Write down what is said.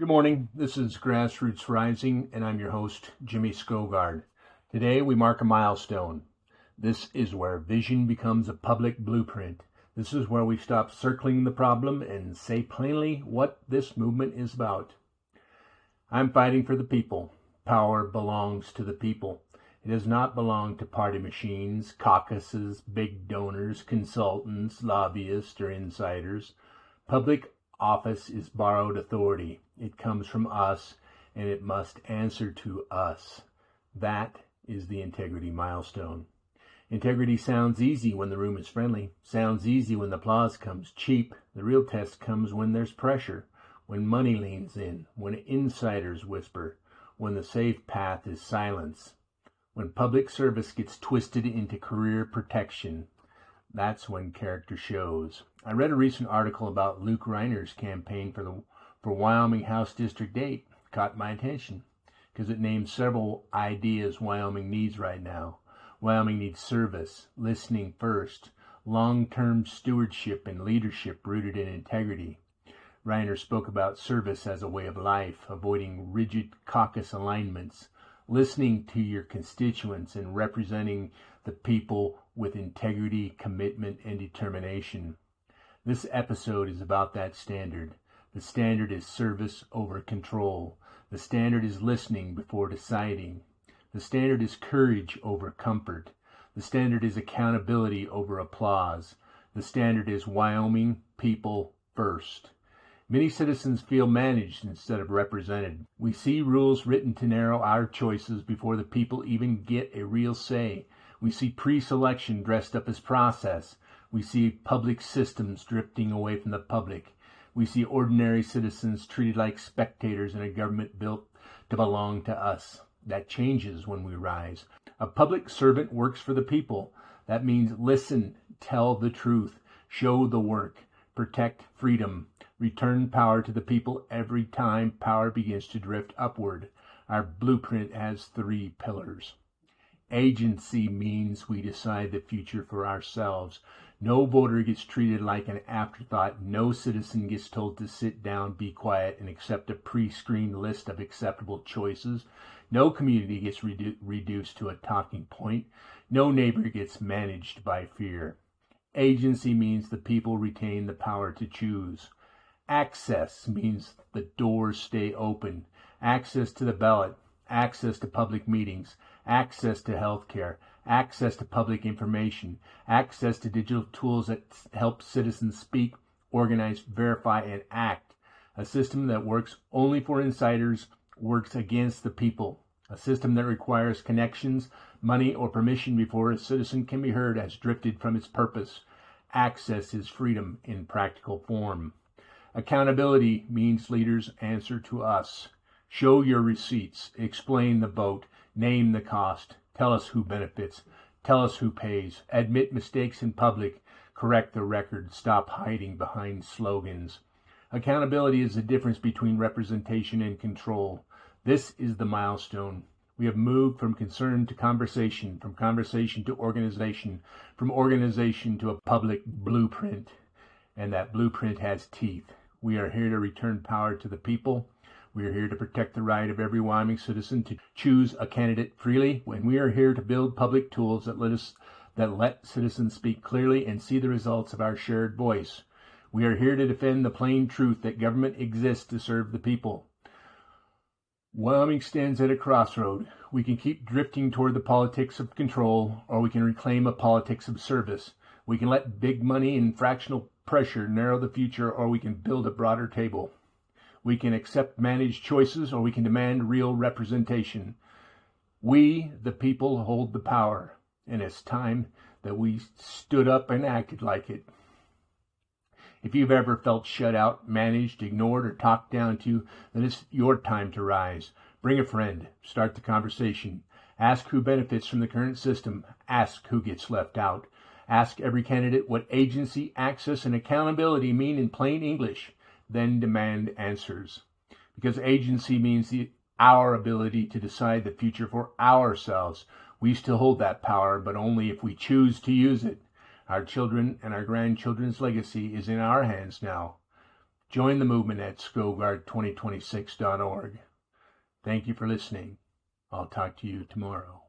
Good morning. This is Grassroots Rising, and I'm your host, Jimmy Skogard. Today, we mark a milestone. This is where vision becomes a public blueprint. This is where we stop circling the problem and say plainly what this movement is about. I'm fighting for the people. Power belongs to the people. It does not belong to party machines, caucuses, big donors, consultants, lobbyists, or insiders. Public office is borrowed authority. It comes from us, and it must answer to us. That is the integrity milestone. Integrity sounds easy when the room is friendly, sounds easy when the applause comes cheap. The real test comes when there's pressure, when money leans in, when insiders whisper, when the safe path is silence, when public service gets twisted into career protection. That's when character shows. I read a recent article about Luke Reiner's campaign for Wyoming House District 8. Caught my attention because it names several ideas Wyoming needs right now. Wyoming needs service, listening first, long-term stewardship and leadership rooted in integrity. Reiner spoke about service as a way of life, avoiding rigid caucus alignments, listening to your constituents and representing the people with integrity, commitment, and determination. This episode is about that standard. The standard is service over control. The standard is listening before deciding. The standard is courage over comfort. The standard is accountability over applause. The standard is Wyoming people first. Many citizens feel managed instead of represented. We see rules written to narrow our choices before the people even get a real say. We see pre-selection dressed up as process. We see public systems drifting away from the public. We see ordinary citizens treated like spectators in a government built to belong to us. That changes when we rise. A public servant works for the people. That means listen, tell the truth, show the work, protect freedom, return power to the people every time power begins to drift upward. Our blueprint has 3 pillars. Agency means we decide the future for ourselves. No voter gets treated like an afterthought. No citizen gets told to sit down, be quiet, and accept a pre-screened list of acceptable choices. No community gets reduced to a talking point. No neighbor gets managed by fear. Agency means the people retain the power to choose. Access means the doors stay open. Access to the ballot, access to public meetings, access to health care, access to public information, access to digital tools that help citizens speak, organize, verify, and act. A system that works only for insiders works against the people. A system that requires connections, money, or permission before a citizen can be heard has drifted from its purpose. Access is freedom in practical form. Accountability means leaders answer to us. Show your receipts, explain the vote, name the cost, tell us who benefits, tell us who pays, admit mistakes in public, correct the record, stop hiding behind slogans. Accountability is the difference between representation and control. This is the milestone. We have moved from concern to conversation, from conversation to organization, from organization to a public blueprint. And that blueprint has teeth. We are here to return power to the people. We are here to protect the right of every Wyoming citizen to choose a candidate freely. And we are here to build public tools that let citizens speak clearly and see the results of our shared voice. We are here to defend the plain truth that government exists to serve the people. Wyoming stands at a crossroad. We can keep drifting toward the politics of control, or we can reclaim a politics of service. We can let big money and fractional pressure narrow the future, or we can build a broader table. We can accept managed choices, or we can demand real representation. We, the people, hold the power, and it's time that we stood up and acted like it. If you've ever felt shut out, managed, ignored, or talked down to, then it's your time to rise. Bring a friend. Start the conversation. Ask who benefits from the current system. Ask who gets left out. Ask every candidate what agency, access, and accountability mean in plain English. Then demand answers. Because agency means our ability to decide the future for ourselves. We still hold that power, but only if we choose to use it. Our children and our grandchildren's legacy is in our hands now. Join the movement at skogard2026.org. Thank you for listening. I'll talk to you tomorrow.